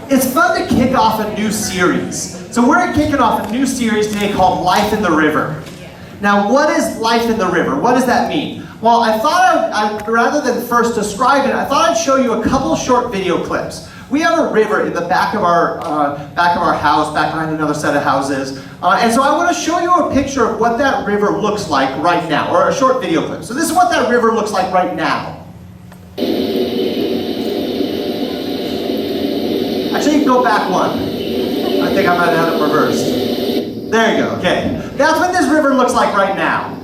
It's fun to kick off a new series. So we're kicking off a new series today called Life in the River. Now, what is life in the river? What does that mean? Well, I thought rather than first describe it, I thought I'd show you a couple short video clips. We have a river in the back of our house, back behind another set of houses. And so I want to show you a picture of what that river looks like right now, or a short video clip. So this is what that river looks like right now. Actually, go back one. I think I might have it reversed. There you go, okay. That's what this river looks like right now.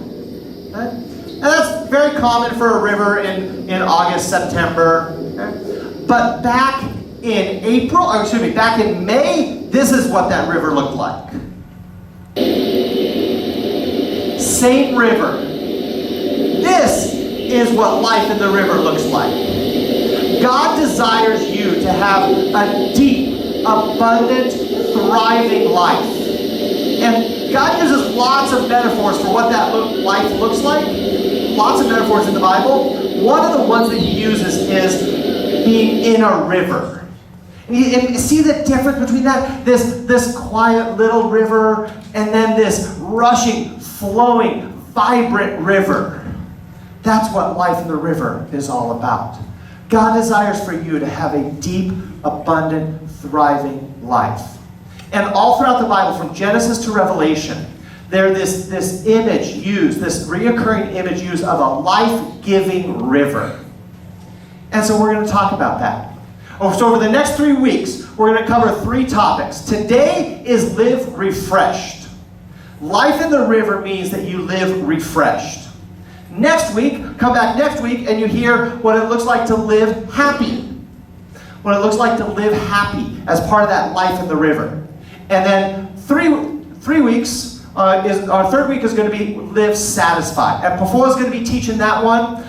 Okay? And that's very common for a river in August, September. Okay? But back in back in May, this is what that river looked like. Same river. This is what life in the river looks like. God desires you to have a deep, abundant, thriving life. And God gives us lots of metaphors for what that life looks like. Lots of metaphors in the Bible. One of the ones that he uses is being in a river. And you see the difference between that? This quiet little river and then this rushing, flowing, vibrant river. That's what life in the river is all about. God desires for you to have a deep, abundant, thriving life. And all throughout the Bible, from Genesis to Revelation, there's this image used, this reoccurring image used of a life-giving river. And so we're going to talk about that. So over the next 3 weeks, we're going to cover 3 topics. Today is live refreshed. Life in the river means that you live refreshed. Next week, come back next week and you hear what it looks like to live happy. What it looks like to live happy as part of that life in the river. And then 3 weeks, our third week is going to be live satisfied. And Pafola is going to be teaching that one.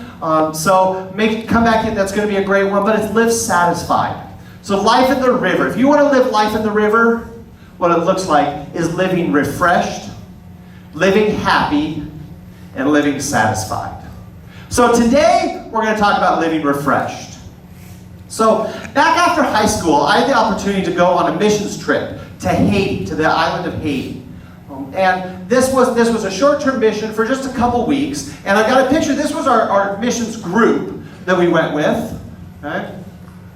So come back in, that's going to be a great one, but it's live satisfied. So life in the river. If you want to live life in the river, what it looks like is living refreshed, living happy, and living satisfied. So today, we're going to talk about living refreshed. So back after high school, I had the opportunity to go on a missions trip to Haiti, to the island of Haiti. And this was a short-term mission for just a couple weeks. And I got a picture. This was our missions group that we went with. Okay.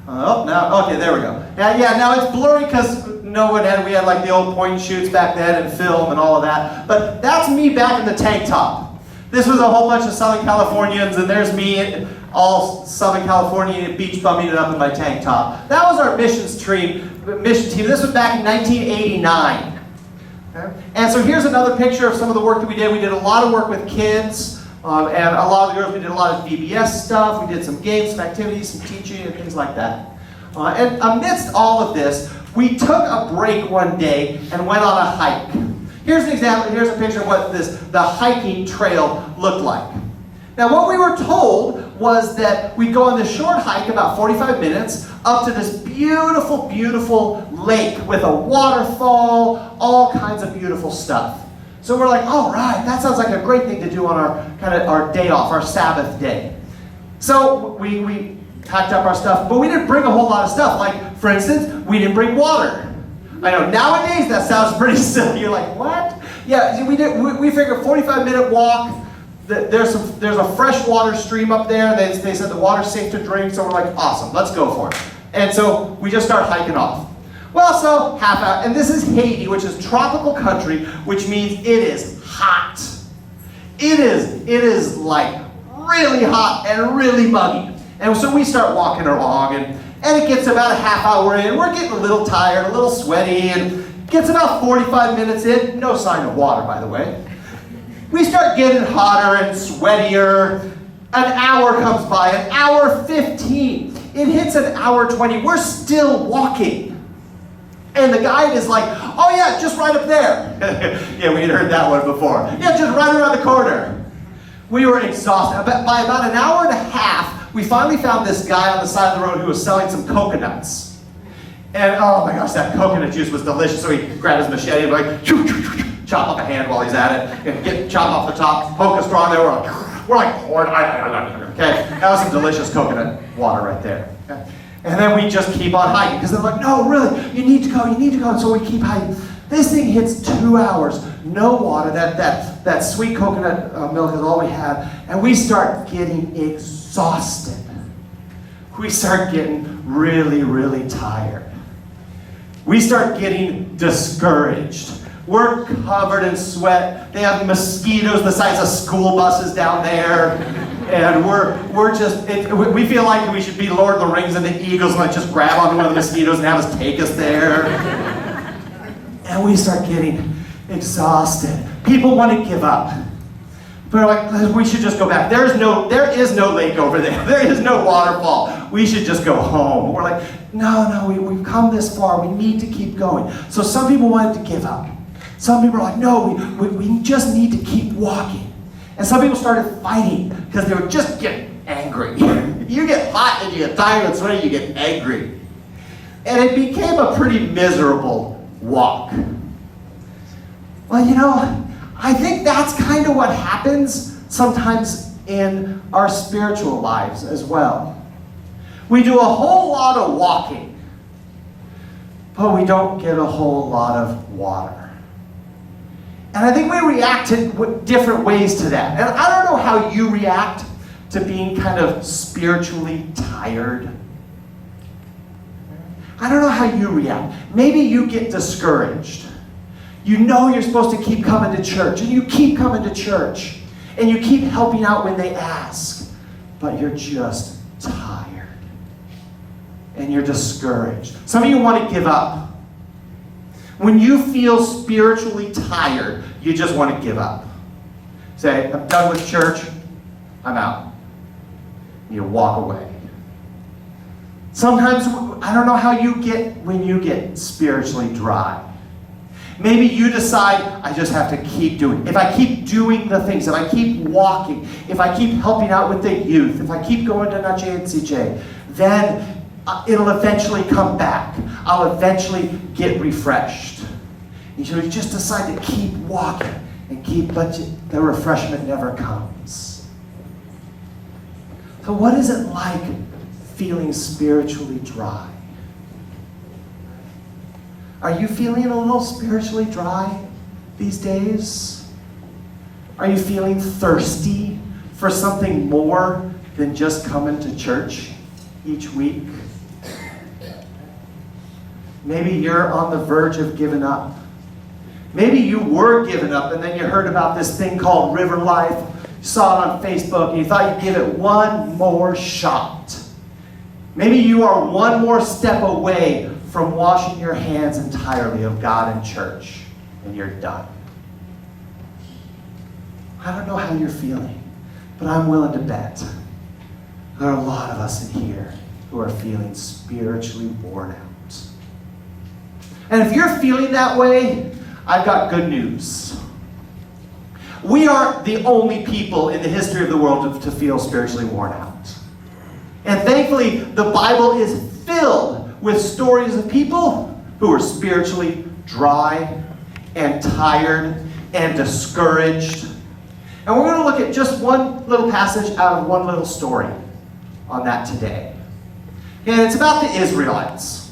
Okay, there we go. Now it's blurry because we had like the old point and shoots back then and film and all of that. But that's me back in the tank top. This was a whole bunch of Southern Californians, and there's me, all Southern California beach bumming it up in my tank top. That was our mission team. This was back in 1989. Okay? And so here's another picture of some of the work that we did. We did a lot of work with kids, and a lot of the girls. We did a lot of VBS stuff. We did some games, some activities, some teaching, and things like that. And amidst all of this, we took a break one day and went on a hike. Here's an example. Here's a picture of what the hiking trail looked like. Now, what we were told was that we'd go on this short hike, about 45 minutes, up to this beautiful, beautiful lake with a waterfall, all kinds of beautiful stuff. So we're like, all right, that sounds like a great thing to do on our day off, our Sabbath day. So we packed up our stuff, but we didn't bring a whole lot of stuff. Like, for instance, we didn't bring water. I know, nowadays that sounds pretty silly. You're like, what? Yeah, we figured 45-minute walk. There's a freshwater stream up there. They said the water's safe to drink, so we're like, awesome, let's go for it. And so we just start hiking off. Well, so half out, and this is Haiti, which is tropical country, which means it is hot. It is like really hot and really muggy. And so we start walking along, and it gets about a half hour in. We're getting a little tired, a little sweaty, and gets about 45 minutes in. No sign of water, by the way. We start getting hotter and sweatier. An hour comes by, an hour 15. It hits an hour 20. We're still walking. And the guide is like, oh yeah, just right up there. Yeah, we had heard that one before. Yeah, just right around the corner. We were exhausted. By about an hour and a half, we finally found this guy on the side of the road who was selling some coconuts. And oh my gosh, that coconut juice was delicious. So he grabbed his machete and like, chop off a hand while he's at it, and chop off the top, poke a straw in there. We're like, okay, that was some delicious coconut water right there. Okay. And then we just keep on hiking because they're like, no, really, you need to go. And so we keep hiking. This thing hits 2 hours, no water. That sweet coconut milk is all we have. And we start getting exhausted. We start getting really, really tired. We start getting discouraged. We're covered in sweat. They have mosquitoes the size of school buses down there. And we feel like we should be Lord of the Rings and the Eagles and just grab onto one of the mosquitoes and have us take us there. And we start getting exhausted. People want to give up. But like, we should just go back. There is no lake over there. There is no waterfall. We should just go home. We're like, no, we've come this far. We need to keep going. So some people wanted to give up. Some people are like, no, we just need to keep walking. And some people started fighting because they would just get angry. You get hot and you get tired and sweaty, you get angry. And it became a pretty miserable walk. Well, I think that's kind of what happens sometimes in our spiritual lives as well. We do a whole lot of walking, but we don't get a whole lot of water. And I think we react in different ways to that. And I don't know how you react to being kind of spiritually tired. I don't know how you react. Maybe you get discouraged. You know you're supposed to keep coming to church, and you keep coming to church, and you keep helping out when they ask, but you're just tired, and you're discouraged. Some of you want to give up. When you feel spiritually tired, you just want to give up. Say, I'm done with church, I'm out. You walk away. Sometimes, I don't know how you get when you get spiritually dry. Maybe you decide, I just have to keep doing. If I keep doing the things, if I keep walking, if I keep helping out with the youth, if I keep going to Nache and CJ, then it'll eventually come back. I'll eventually get refreshed. You should just decide to keep walking and but the refreshment never comes. So what is it like feeling spiritually dry? Are you feeling a little spiritually dry these days? Are you feeling thirsty for something more than just coming to church each week? Maybe you're on the verge of giving up. Maybe you were giving up and then you heard about this thing called RiverLife, you saw it on Facebook, and you thought you'd give it one more shot. Maybe you are one more step away from washing your hands entirely of God and church, and you're done. I don't know how you're feeling, but I'm willing to bet there are a lot of us in here who are feeling spiritually worn out. And if you're feeling that way, I've got good news. We aren't the only people in the history of the world to feel spiritually worn out. And thankfully, the Bible is filled with stories of people who are spiritually dry and tired and discouraged. And we're going to look at just one little passage out of one little story on that today. And it's about the Israelites.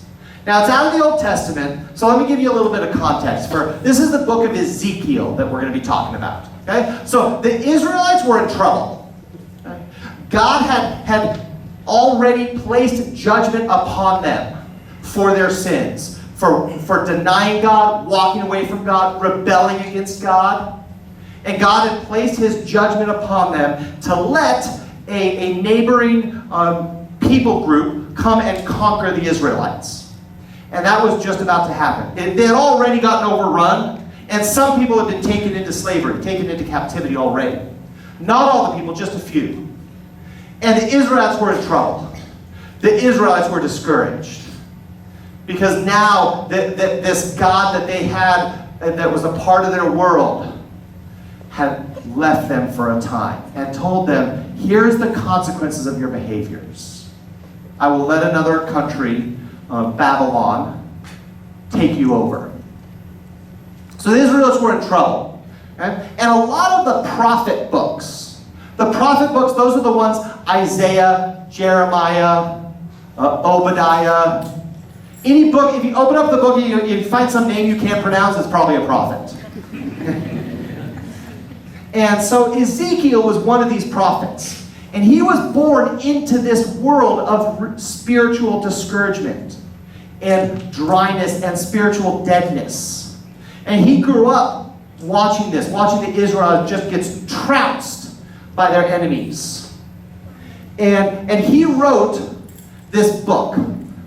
Now, it's out of the Old Testament, so let me give you a little bit of context. This is the book of Ezekiel that we're going to be talking about. Okay? So the Israelites were in trouble. Okay? God had already placed judgment upon them for their sins, for denying God, walking away from God, rebelling against God. And God had placed his judgment upon them to let a neighboring people group come and conquer the Israelites. And that was just about to happen. They had already gotten overrun, and some people had been taken into slavery, taken into captivity already. Not all the people, just a few. And the Israelites were in trouble. The Israelites were discouraged. Because now this God that they had, that was a part of their world, had left them for a time and told them, here's the consequences of your behaviors. I will let another country, Babylon, take you over. So the Israelites were in trouble. Okay? And a lot of the prophet books, those are the ones, Isaiah, Jeremiah, Obadiah. Any book, if you open up the book and you find some name you can't pronounce, it's probably a prophet. And so Ezekiel was one of these prophets. And he was born into this world of spiritual discouragement and dryness and spiritual deadness. And he grew up watching this, watching the Israelites just gets trounced by their enemies. And he wrote this book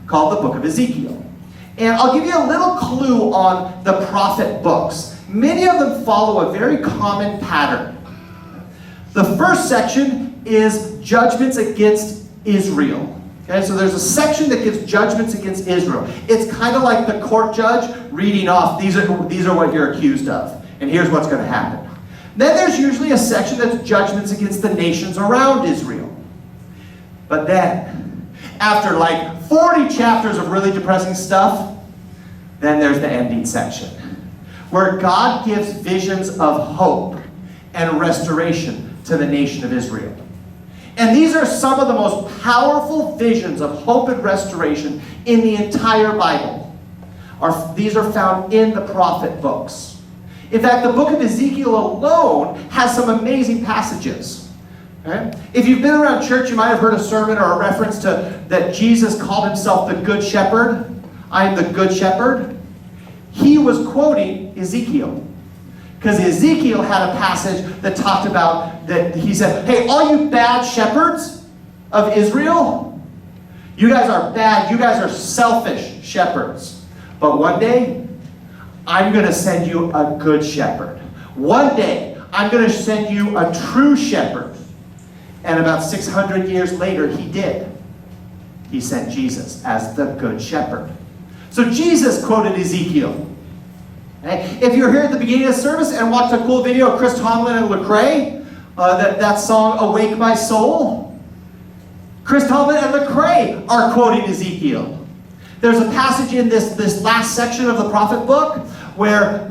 called the Book of Ezekiel. And I'll give you a little clue on the prophet books. Many of them follow a very common pattern. The first section is judgments against Israel. Okay, so there's a section that gives judgments against Israel. It's kind of like the court judge reading off, these are what you're accused of, and here's what's going to happen. Then there's usually a section that's judgments against the nations around Israel. But then, after like 40 chapters of really depressing stuff, then there's the ending section, where God gives visions of hope and restoration to the nation of Israel. And these are some of the most powerful visions of hope and restoration in the entire Bible. These are found in the prophet books. In fact, the book of Ezekiel alone has some amazing passages. Okay? If you've been around church, you might have heard a sermon or a reference to that Jesus called himself the Good Shepherd. I am the Good Shepherd. He was quoting Ezekiel. Because Ezekiel had a passage that talked about, that he said, hey, all you bad shepherds of Israel, you guys are bad, you guys are selfish shepherds. But one day, I'm going to send you a good shepherd. One day, I'm going to send you a true shepherd. And about 600 years later, he did. He sent Jesus as the good shepherd. So Jesus quoted Ezekiel. Okay? If you're here at the beginning of the service and watched a cool video of Chris Tomlin and Lecrae, that song, Awake My Soul, Chris Tomlin and Lecrae are quoting Ezekiel. There's a passage in this last section of the prophet book where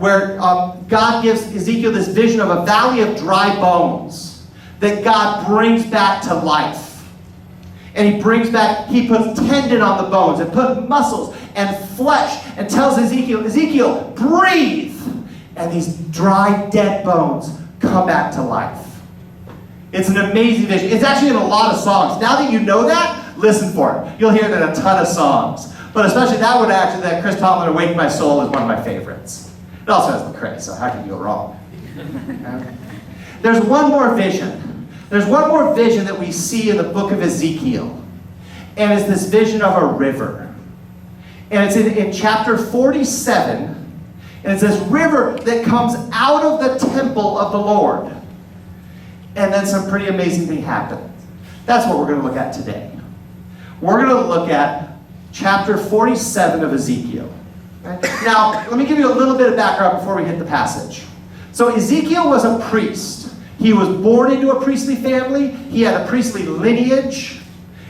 God gives Ezekiel this vision of a valley of dry bones that God brings back to life. And he puts tendon on the bones and puts muscles and flesh and tells Ezekiel, breathe. And these dry, dead bones come back to life. It's an amazing vision. It's actually in a lot of songs. Now that you know that, listen for it. You'll hear it in a ton of songs. But especially that Chris Tomlin, Awake My Soul, is one of my favorites. It also has Lecrae, so how can you go wrong? Okay. There's one more vision. There's one more vision that we see in the book of Ezekiel. And it's this vision of a river. And it's in chapter 47. And it's this river that comes out of the temple of the Lord. And then some pretty amazing thing happens. That's what we're going to look at today. We're going to look at chapter 47 of Ezekiel. Okay? Now, let me give you a little bit of background before we hit the passage. So Ezekiel was a priest. He was born into a priestly family. He had a priestly lineage.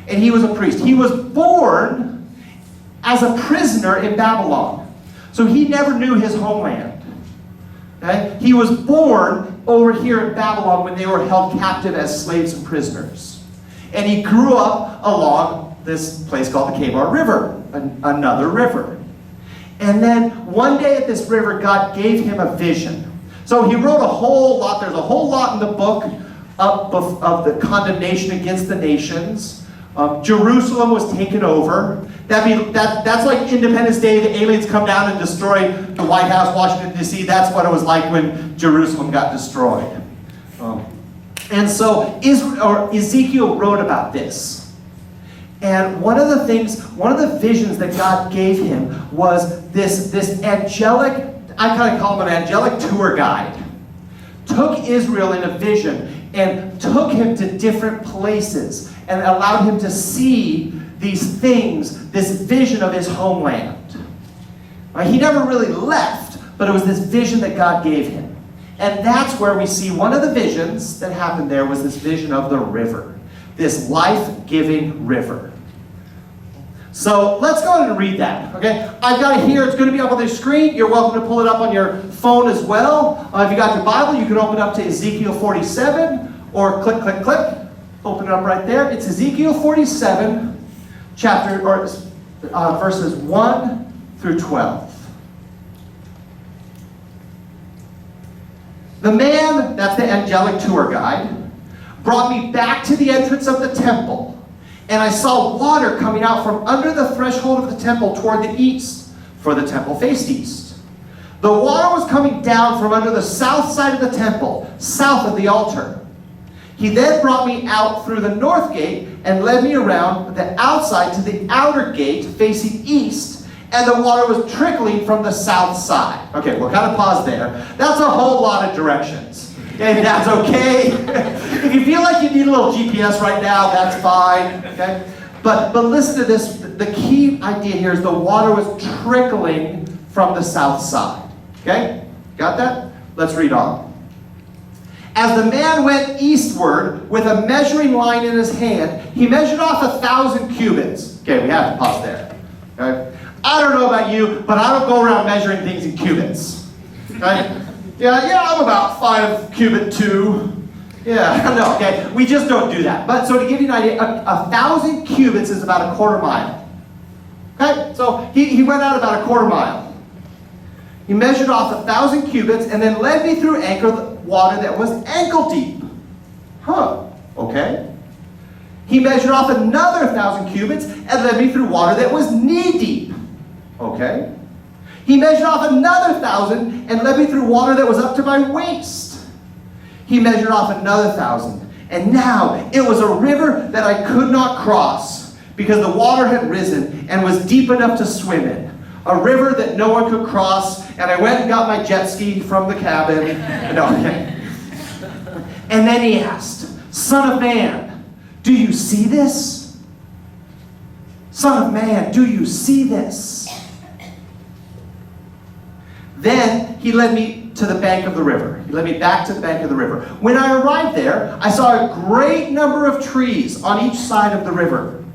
And he was a priest. He was born as a prisoner in Babylon. So he never knew his homeland. Okay? He was born over here in Babylon when they were held captive as slaves and prisoners. And he grew up along this place called the Kebar River, another river. And then one day at this river, God gave him a vision. So he wrote a whole lot. There's a whole lot in the book of the condemnation against the nations. Jerusalem was taken over. That's like Independence Day. The aliens come down and destroy the White House, Washington, D.C. That's what it was like when Jerusalem got destroyed. And so Ezekiel wrote about this. And one of the visions that God gave him was this angelic, I kind of call him an angelic tour guide, took Israel in a vision and took him to different places and allowed him to see these things, this vision of his homeland. He never really left, but it was this vision that God gave him. And that's where we see one of the visions that happened there was this vision of the river, this life-giving river. So let's go ahead and read that, okay? I've got it here. It's going to be up on the screen. You're welcome to pull it up on your phone as well. If you got your Bible, you can open up to Ezekiel 47 or click. Open it up right there. It's Ezekiel 47, verses 1 through 12. The man, that's the angelic tour guide, brought me back to the entrance of the temple, and I saw water coming out from under the threshold of the temple toward the east, for the temple faced east. The water was coming down from under the south side of the temple, south of the altar. He then brought me out through the north gate and led me around the outside to the outer gate facing east, and the water was trickling from the south side. Okay, we'll kind of pause there. That's a whole lot of directions. Okay, that's okay. If you feel like you need a little GPS right now, that's fine. Okay? But listen to this. The key idea here is the water was trickling from the south side. Okay? Got that? Let's read on. As the man went eastward with a measuring line in his hand, he measured off 1,000 cubits. Okay, we have to pause there. Okay? I don't know about you, but I don't go around measuring things in cubits. Okay? Yeah, I'm about 5 cubit 2. Yeah, no, okay. We just don't do that. But so to give you an idea, 1,000 cubits is about a quarter mile. Okay? So he went out about a quarter mile. He measured off 1,000 cubits and then led me through water that was ankle deep. Okay. He measured off another 1,000 cubits and led me through water that was knee deep. Okay. He measured off another 1,000 and led me through water that was up to my waist. He measured off another 1,000. And now it was a river that I could not cross because the water had risen and was deep enough to swim in. A river that no one could cross, and I went and got my jet ski from the cabin. No, okay. And then he asked, Son of man, do you see this? Son of man, do you see this? Then he led me to the bank of the river. He led me back to the bank of the river. When I arrived there, I saw a great number of trees on each side of the river.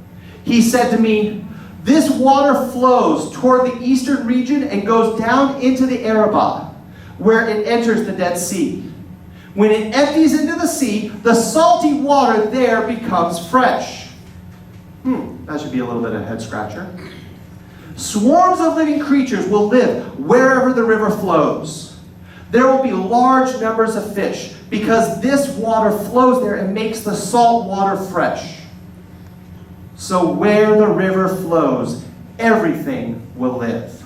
He said to me, this water flows toward the eastern region and goes down into the Arabah, where it enters the Dead Sea. When it empties into the sea, the salty water there becomes fresh. That should be a little bit of a head scratcher. Swarms of living creatures will live wherever the river flows. There will be large numbers of fish because this water flows there and makes the salt water fresh. So where the river flows, everything will live.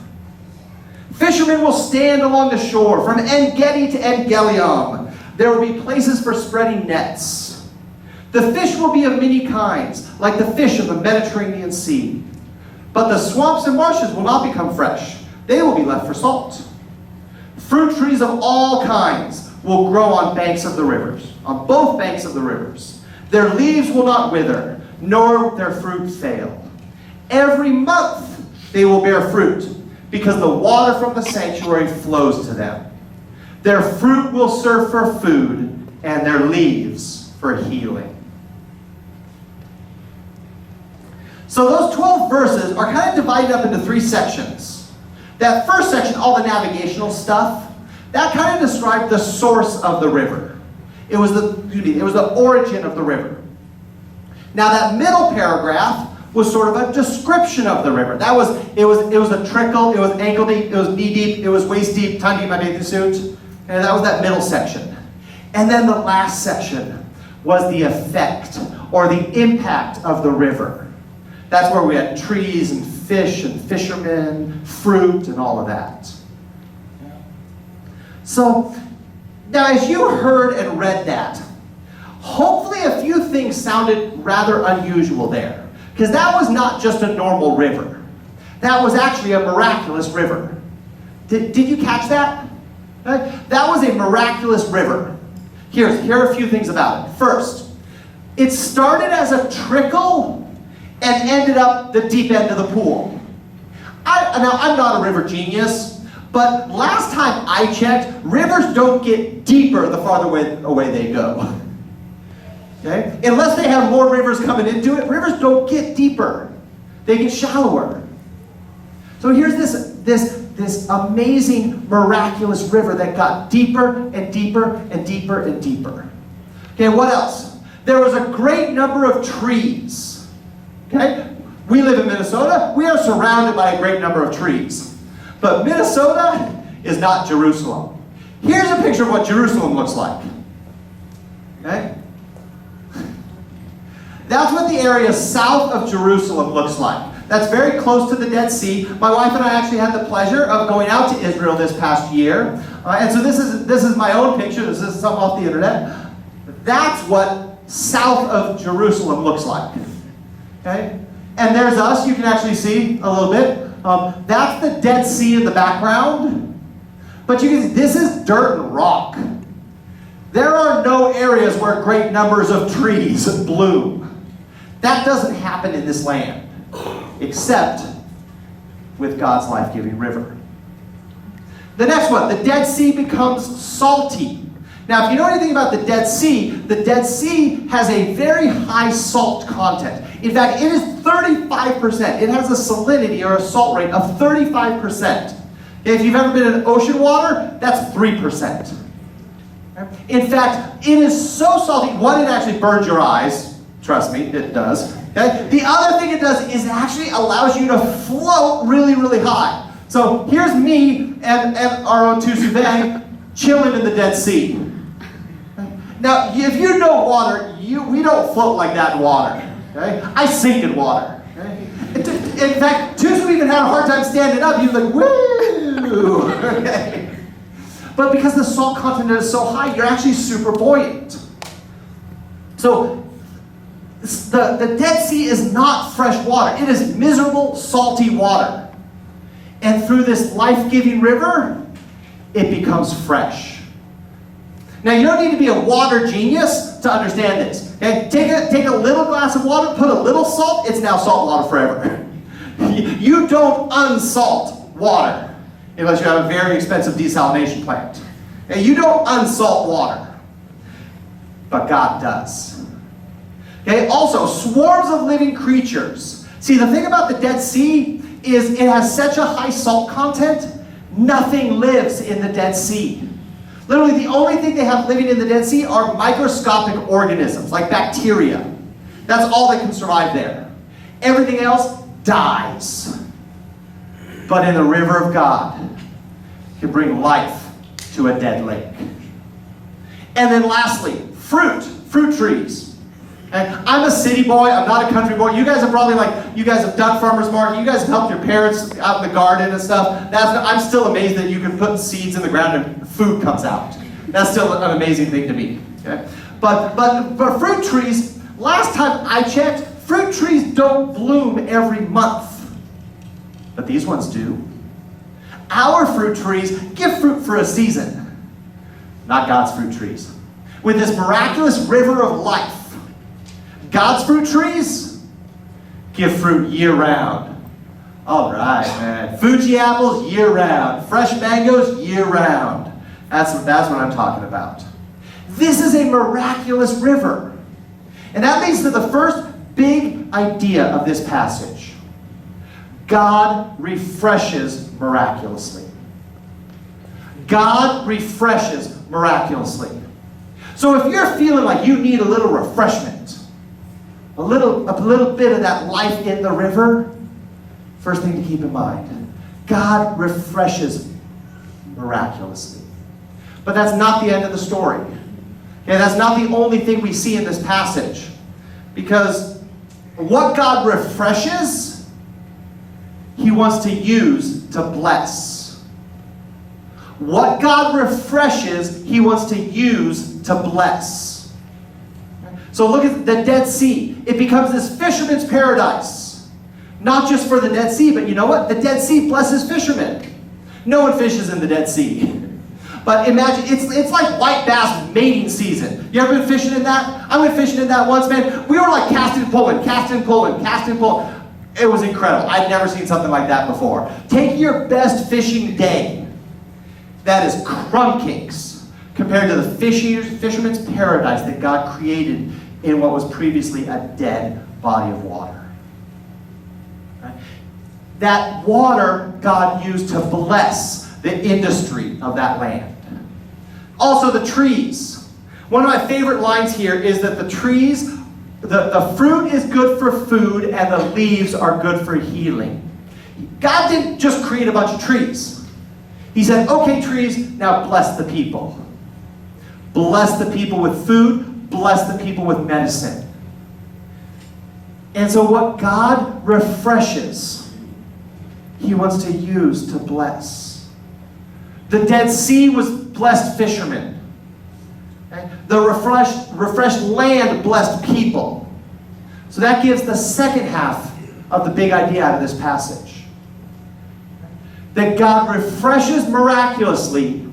Fishermen will stand along the shore from En-Gedi to En-Geliam. There will be places for spreading nets. The fish will be of many kinds, like the fish of the Mediterranean Sea. But the swamps and marshes will not become fresh. They will be left for salt. Fruit trees of all kinds will grow on banks of the rivers, on both banks of the rivers. Their leaves will not wither, nor their fruit fail. Every month they will bear fruit, because the water from the sanctuary flows to them. Their fruit will serve for food, and their leaves for healing. So those 12 verses are kind of divided up into 3 sections. That first section, all the navigational stuff, that kind of described the source of the river. It was the origin of the river. Now that middle paragraph was sort of a description of the river. It was a trickle, it was ankle deep, it was knee deep, it was waist deep, time to get my bathing suit. And that was that middle section. And then the last section was the effect or the impact of the river. That's where we had trees and fish and fishermen, fruit and all of that. So, now as you heard and read that, hopefully a few things sounded rather unusual there. Because that was not just a normal river. That was actually a miraculous river. Did you catch that? That was a miraculous river. Here are a few things about it. First, it started as a trickle and ended up the deep end of the pool. Now, I'm not a river genius, but last time I checked, rivers don't get deeper the farther away they go. Okay? Unless they have more rivers coming into it, rivers don't get deeper. They get shallower. So here's this amazing, miraculous river that got deeper and deeper and deeper and deeper. Okay, what else? There was a great number of trees. Okay? We live in Minnesota. We are surrounded by a great number of trees. But Minnesota is not Jerusalem. Here's a picture of what Jerusalem looks like. Okay? That's what the area south of Jerusalem looks like. That's very close to the Dead Sea. My wife and I actually had the pleasure of going out to Israel this past year. And so this is my own picture. This is something off the internet. That's what south of Jerusalem looks like. Okay? And there's us. You can actually see a little bit. That's the Dead Sea in the background. But you can see this is dirt and rock. There are no areas where great numbers of trees bloom. That doesn't happen in this land, except with God's life-giving river. The next one, the Dead Sea becomes salty. Now, if you know anything about the Dead Sea has a very high salt content. In fact, it is 35%. It has a salinity or a salt rate of 35%. If you've ever been in ocean water, that's 3%. In fact, it is so salty, one, it actually burns your eyes. Trust me, it does. Okay? The other thing it does is it actually allows you to float really, really high. So here's me and our own Tusu chilling in the Dead Sea. Now, if you know water, we don't float like that in water. Okay? I sink in water. Okay? In fact, Tusu even had a hard time standing up. He was like, woo! Okay? But because the salt content is so high, you're actually super buoyant. So the Dead Sea is not fresh water. It is miserable, salty water. And through this life-giving river, it becomes fresh. Now, you don't need to be a water genius to understand this. Okay? Take a little glass of water, put a little salt, it's now salt water forever. You don't unsalt water unless you have a very expensive desalination plant. Okay? You don't unsalt water. But God does. Okay? Also, swarms of living creatures. See, the thing about the Dead Sea is it has such a high salt content, nothing lives in the Dead Sea. Literally, the only thing they have living in the Dead Sea are microscopic organisms, like bacteria. That's all that can survive there. Everything else dies. But in the river of God, can bring life to a dead lake. And then lastly, fruit trees. And I'm a city boy, I'm not a country boy. You guys are probably you guys have done farmer's market, you guys have helped your parents out in the garden and stuff. I'm still amazed that you can put seeds in the ground and food comes out. That's still an amazing thing to me. Okay? But fruit trees, last time I checked, fruit trees don't bloom every month. But these ones do. Our fruit trees give fruit for a season, not God's fruit trees. With this miraculous river of life, God's fruit trees give fruit year-round. All right, man. Fuji apples year-round. Fresh mangoes year-round. That's what I'm talking about. This is a miraculous river. And that leads to the first big idea of this passage. God refreshes miraculously. God refreshes miraculously. So if you're feeling like you need a little refreshment, a little bit of that life in the river, first thing to keep in mind, God refreshes miraculously. But that's not the end of the story. Okay, that's not the only thing we see in this passage. Because what God refreshes, He wants to use to bless. What God refreshes, He wants to use to bless. So look at the Dead Sea. It becomes this fisherman's paradise. Not just for the Dead Sea, but you know what? The Dead Sea blesses fishermen. No one fishes in the Dead Sea. But imagine, it's like white bass mating season. You ever been fishing in that? I went fishing in that once, man. We were like casting and pulling. It was incredible. I'd never seen something like that before. Take your best fishing day. That is crumb cakes compared to the fisherman's paradise that God created in what was previously a dead body of water. Right? That water God used to bless the industry of that land. Also the trees. One of my favorite lines here is that the trees The fruit is good for food, and the leaves are good for healing. God didn't just create a bunch of trees. He said, okay, trees, now bless the people. Bless the people with food, bless the people with medicine. And so what God refreshes, he wants to use to bless. The Dead Sea was blessed fishermen. Okay? The refreshed land blessed people. So that gives the second half of the big idea out of this passage. That God refreshes miraculously,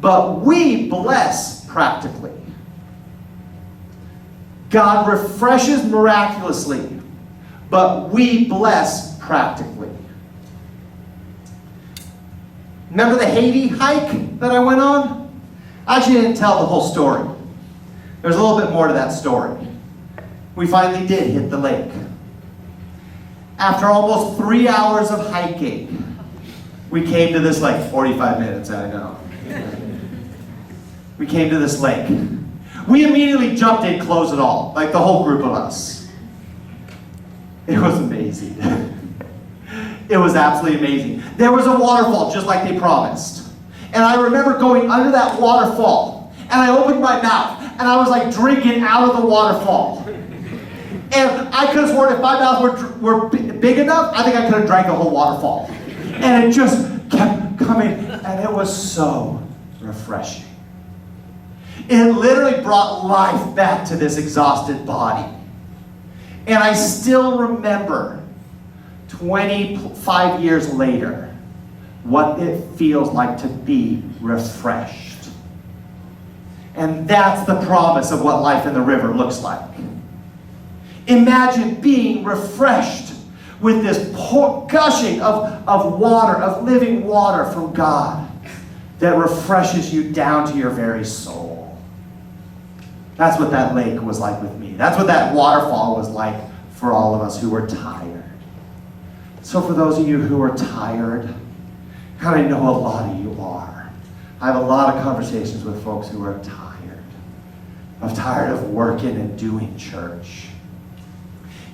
but we bless practically. God refreshes miraculously, but we bless practically. Remember the Haiti hike that I went on? I actually didn't tell the whole story. There's a little bit more to that story. We finally did hit the lake. After almost 3 hours of hiking, we came to this lake. 45 minutes, I know. We came to this lake. We immediately jumped in, clothes and all, like the whole group of us. It was amazing. It was absolutely amazing. There was a waterfall, just like they promised. And I remember going under that waterfall, and I opened my mouth, and I was like drinking out of the waterfall. And I could have sworn if my mouth were big enough, I think I could have drank the whole waterfall. And it just kept coming, and it was so refreshing. It literally brought life back to this exhausted body. And I still remember 25 years later what it feels like to be refreshed. And that's the promise of what life in the river looks like. Imagine being refreshed with this gushing of water, of living water from God that refreshes you down to your very soul. That's what that lake was like with me. That's what that waterfall was like for all of us who were tired. So for those of you who are tired, and I know a lot of you are, I have a lot of conversations with folks who are tired. I'm tired of working and doing church.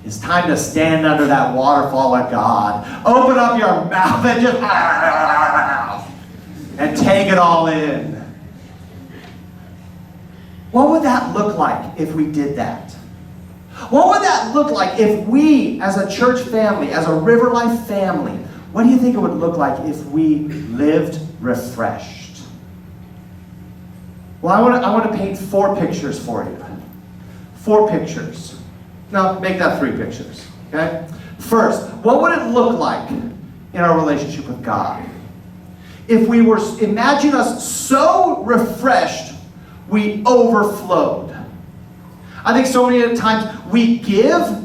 It's time to stand under that waterfall of God. Open up your mouth and just and take it all in. What would that look like if we did that? What would that look like if we, as a church family, as a RiverLife family, what do you think it would look like if we lived refreshed? Well, I want to paint 4 pictures for you. 4 pictures. Now, make that 3 pictures, okay? First, what would it look like in our relationship with God? If we were, imagine us so refreshed, we overflowed. I think so many times we give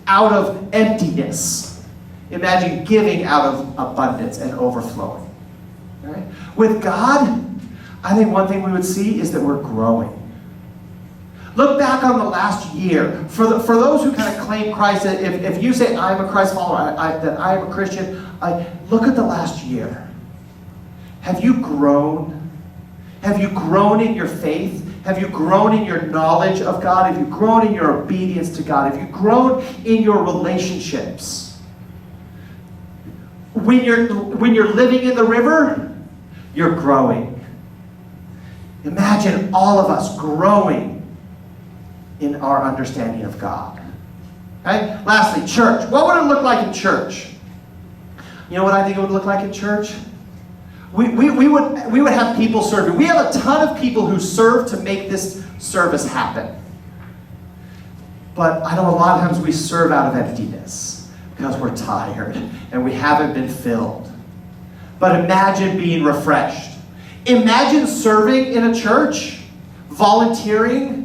out of emptiness. Imagine giving out of abundance and overflowing. Right? With God, I think one thing we would see is that we're growing. Look back on the last year. For those who kind of claim Christ, if you say, I'm a Christ follower, that I am a Christian, look at the last year. Have you grown? Have you grown in your faith? Have you grown in your knowledge of God? Have you grown in your obedience to God? Have you grown in your relationships? When you're living in the river, you're growing. Imagine all of us growing in our understanding of God. Okay? Lastly, church. What would it look like in church? You know what I think it would look like in church? We would have people serving. We have a ton of people who serve to make this service happen. But I know a lot of times we serve out of emptiness because we're tired and we haven't been filled. But imagine being refreshed. Imagine serving in a church, volunteering,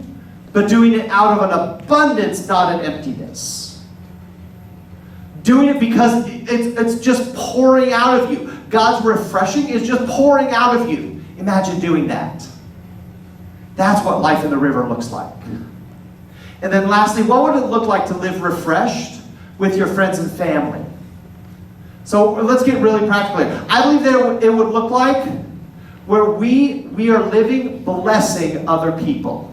but doing it out of an abundance, not an emptiness. Doing it because it's just pouring out of you. God's refreshing is just pouring out of you. Imagine doing that. That's what life in the river looks like. And then lastly, what would it look like to live refreshed with your friends and family? So let's get really practical here. I believe that it would look like where we are living blessing other people.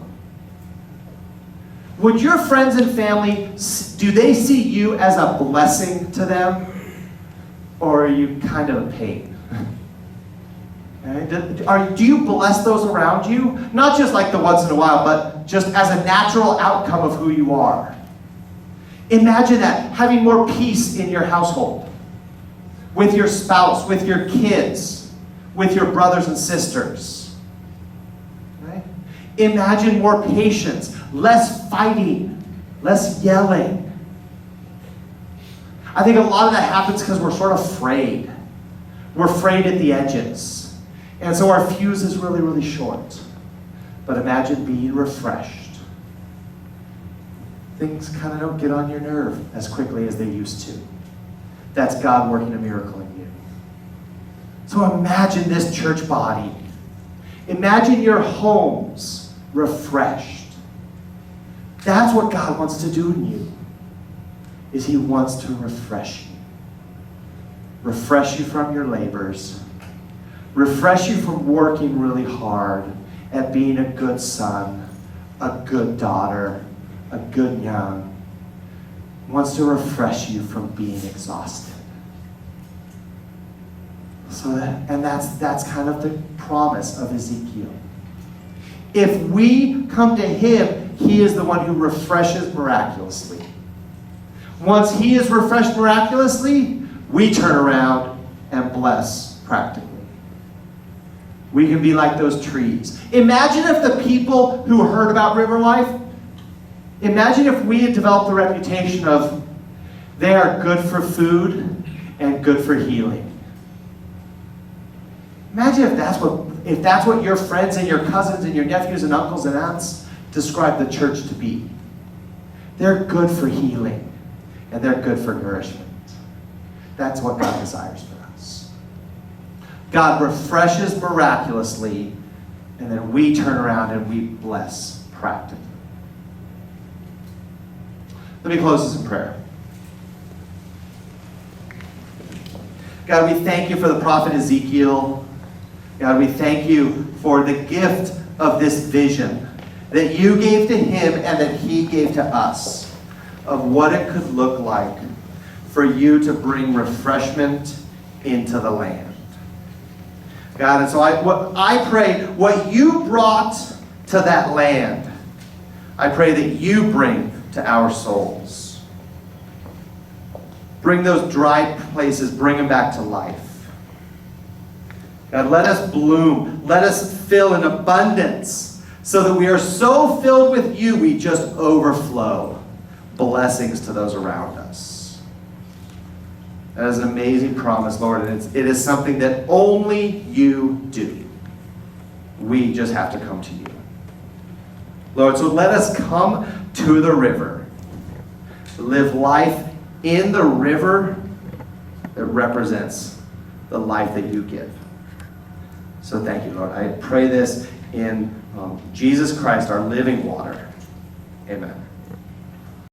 Would your friends and family, do they see you as a blessing to them? Or are you kind of a pain? Okay? Do you bless those around you? Not just like the once in a while, but just as a natural outcome of who you are. Imagine that, having more peace in your household, with your spouse, with your kids, with your brothers and sisters. Right? Imagine more patience, less fighting, less yelling. I think a lot of that happens because we're sort of afraid. We're afraid at the edges. And so our fuse is really, really short. But imagine being refreshed. Things kind of don't get on your nerve as quickly as they used to. That's God working a miracle in you. So imagine this church body. Imagine your homes refreshed. That's what God wants to do in you. Is He wants to refresh you. Refresh you from your labors. Refresh you from working really hard at being a good son, a good daughter, a good young. Wants to refresh you from being exhausted. That's kind of the promise of Ezekiel. If we come to Him, He is the one who refreshes miraculously. Once He is refreshed miraculously, we turn around and bless practically. We can be like those trees. Imagine if the people who heard about RiverLife, imagine if we had developed the reputation of they are good for food and good for healing. Imagine if that's what your friends and your cousins and your nephews and uncles and aunts describe the church to be. They're good for healing. And they're good for nourishment. That's what God desires for us. God refreshes miraculously, and then we turn around and we bless practically. Let me close this in prayer. God, we thank you for the prophet Ezekiel. God, we thank you for the gift of this vision that you gave to him and that he gave to us, of what it could look like for you to bring refreshment into the land. God, and so I pray what you brought to that land, I pray that you bring to our souls. Bring those dry places, bring them back to life. God, let us bloom. Let us fill in abundance so that we are so filled with you, we just overflow blessings to those around us. That is an amazing promise, Lord, and it is something that only you do. We just have to come to you. Lord, so let us come to the river. Live life in the river that represents the life that you give. So thank you, Lord. I pray this in Jesus Christ, our living water. Amen.